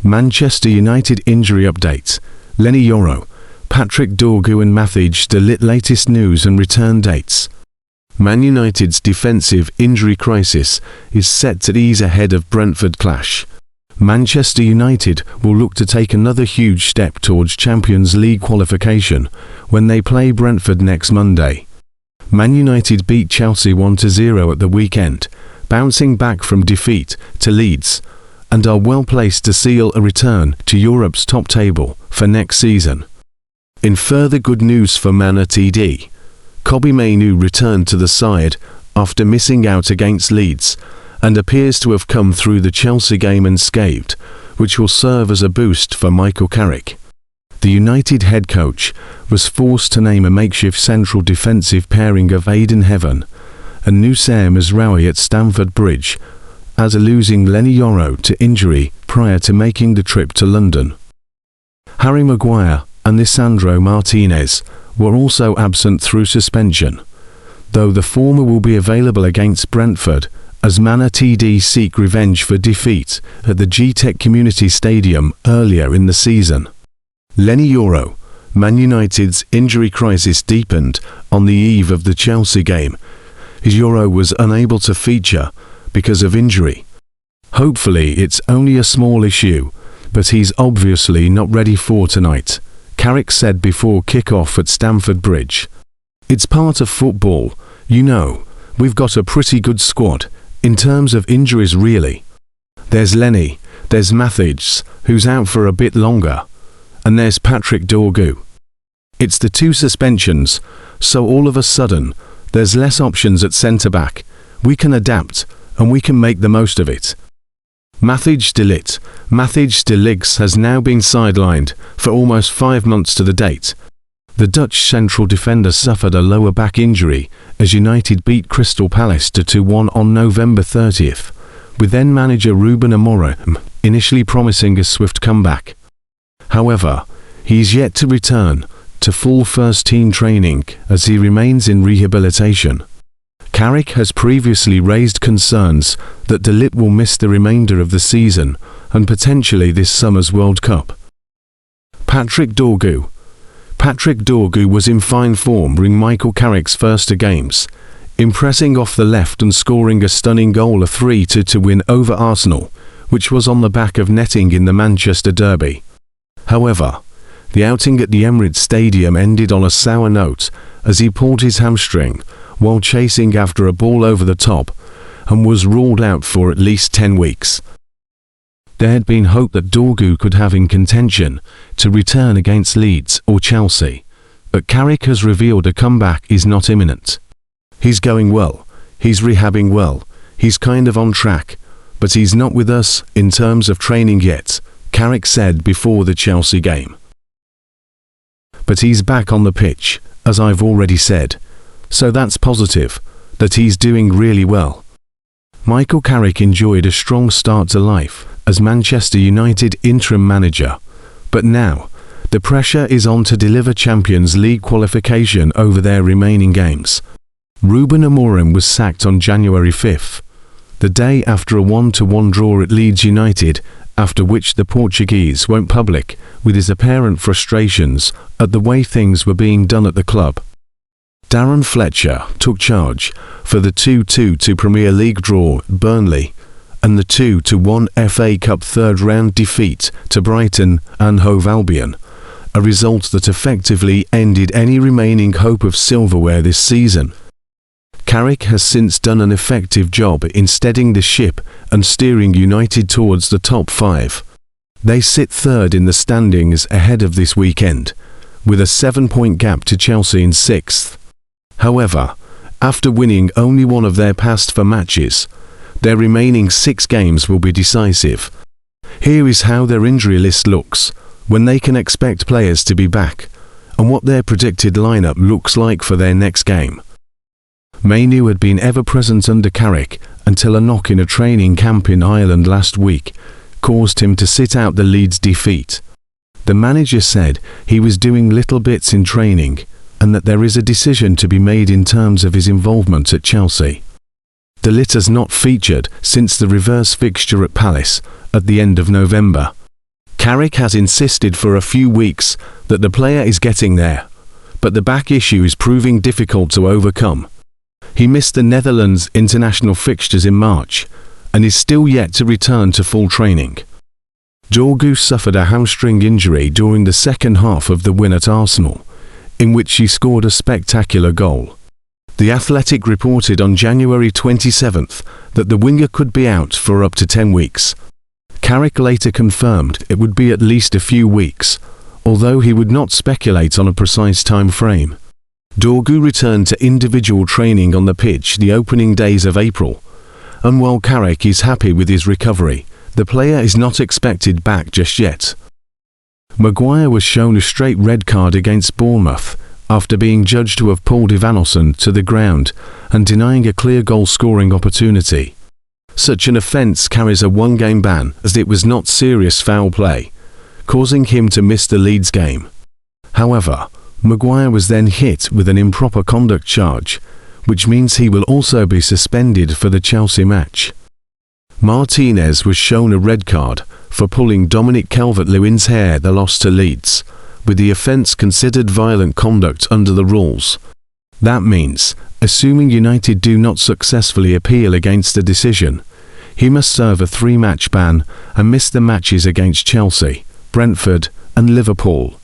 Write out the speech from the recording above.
Manchester United injury update. Leny, Yoro, Patrick Dorgu and Matthijs de Ligt latest news and return dates. Man United's defensive injury crisis is set to ease ahead of Brentford clash. Manchester United will look to take another huge step towards Champions League qualification when they play Brentford next Monday. Man United beat Chelsea 1-0 at the weekend, bouncing back from defeat to Leeds, and are well placed to seal a return to Europe's top table for next season. In further good news for manunited, Kobbie Mainoo returned to the side after missing out against Leeds and appears to have come through the Chelsea game unscathed, which will serve as a boost for Michael Carrick. The United head coach was forced to name a makeshift central defensive pairing of Aidan Heaven and Nusayr Mazraoui at Stamford Bridge, as losing Leny Yoro to injury prior to making the trip to London. Harry Maguire and Lisandro Martinez were also absent through suspension, though the former will be available against Brentford as manunited seek revenge for defeat at the G-Tech Community Stadium earlier in the season. Leny Yoro, Man United's injury crisis deepened on the eve of the Chelsea game, as Yoro was unable to feature because of injury. Hopefully it's only a small issue, but he's obviously not ready for tonight, Carrick said before kick-off at Stamford Bridge. It's part of football, you know, we've got a pretty good squad, in terms of injuries really. There's Leny, there's Matthijs, who's out for a bit longer, and there's Patrick Dorgu. It's the two suspensions, so all of a sudden, there's less options at centre-back. We can adapt, and we can make the most of it. Matthijs de Ligt has now been sidelined for almost 5 months to the date. The Dutch central defender suffered a lower back injury as United beat Crystal Palace 2-1 on November 30th, with then manager Ruben Amorim initially promising a swift comeback. However, he is yet to return to full first-team training as he remains in rehabilitation. Carrick has previously raised concerns that de Ligt will miss the remainder of the season and potentially this summer's World Cup. Patrick Dorgu was in fine form during Michael Carrick's first games, impressing off the left and scoring a stunning goal, a 3-2 to win over Arsenal, which was on the back of netting in the Manchester derby. However, the outing at the Emirates Stadium ended on a sour note as he pulled his hamstring while chasing after a ball over the top and was ruled out for at least 10 weeks. There had been hope that Dorgu could have in contention to return against Leeds or Chelsea, but Carrick has revealed a comeback is not imminent. He's going well, he's rehabbing well, he's kind of on track, but he's not with us in terms of training yet, Carrick said before the Chelsea game. But he's back on the pitch, as I've already said, so that's positive, that he's doing really well. Michael Carrick enjoyed a strong start to life as Manchester United interim manager, but now the pressure is on to deliver Champions League qualification over their remaining games. Ruben Amorim was sacked on January 5th, the day after a 1-1 draw at Leeds United, after which the Portuguese went public with his apparent frustrations at the way things were being done at the club. Darren Fletcher took charge for the 2-2 Premier League draw at Burnley and the 2-1 FA Cup third-round defeat to Brighton and Hove Albion, a result that effectively ended any remaining hope of silverware this season. Carrick has since done an effective job in steadying the ship and steering United towards the top 5. They sit third in the standings ahead of this weekend, with a 7-point gap to Chelsea in 6th. However, after winning only one of their past 4 matches, their remaining 6 games will be decisive. Here is how their injury list looks, when they can expect players to be back, and what their predicted lineup looks like for their next game. Mainoo had been ever-present under Carrick until a knock in a training camp in Ireland last week caused him to sit out the Leeds defeat. The manager said he was doing little bits in training and that there is a decision to be made in terms of his involvement at Chelsea. De Ligt has not featured since the reverse fixture at Palace at the end of November. Carrick has insisted for a few weeks that the player is getting there, but the back issue is proving difficult to overcome. He missed the Netherlands international fixtures in March and is still yet to return to full training. Dorgu suffered a hamstring injury during the second half of the win at Arsenal, in which she scored a spectacular goal. The Athletic reported on January 27th that the winger could be out for up to 10 weeks. Carrick later confirmed it would be at least a few weeks, although he would not speculate on a precise time frame. Dorgu returned to individual training on the pitch the opening days of April, and while Carrick is happy with his recovery, the player is not expected back just yet. Maguire was shown a straight red card against Bournemouth after being judged to have pulled Evanilson to the ground and denying a clear goal-scoring opportunity. Such an offence carries a one-game ban as it was not serious foul play, causing him to miss the Leeds game. However, Maguire was then hit with an improper conduct charge, which means he will also be suspended for the Chelsea match. Martinez was shown a red card for pulling Dominic Calvert-Lewin's hair the loss to Leeds, with the offence considered violent conduct under the rules. That means, assuming United do not successfully appeal against the decision, he must serve a 3-match ban and miss the matches against Chelsea, Brentford and Liverpool.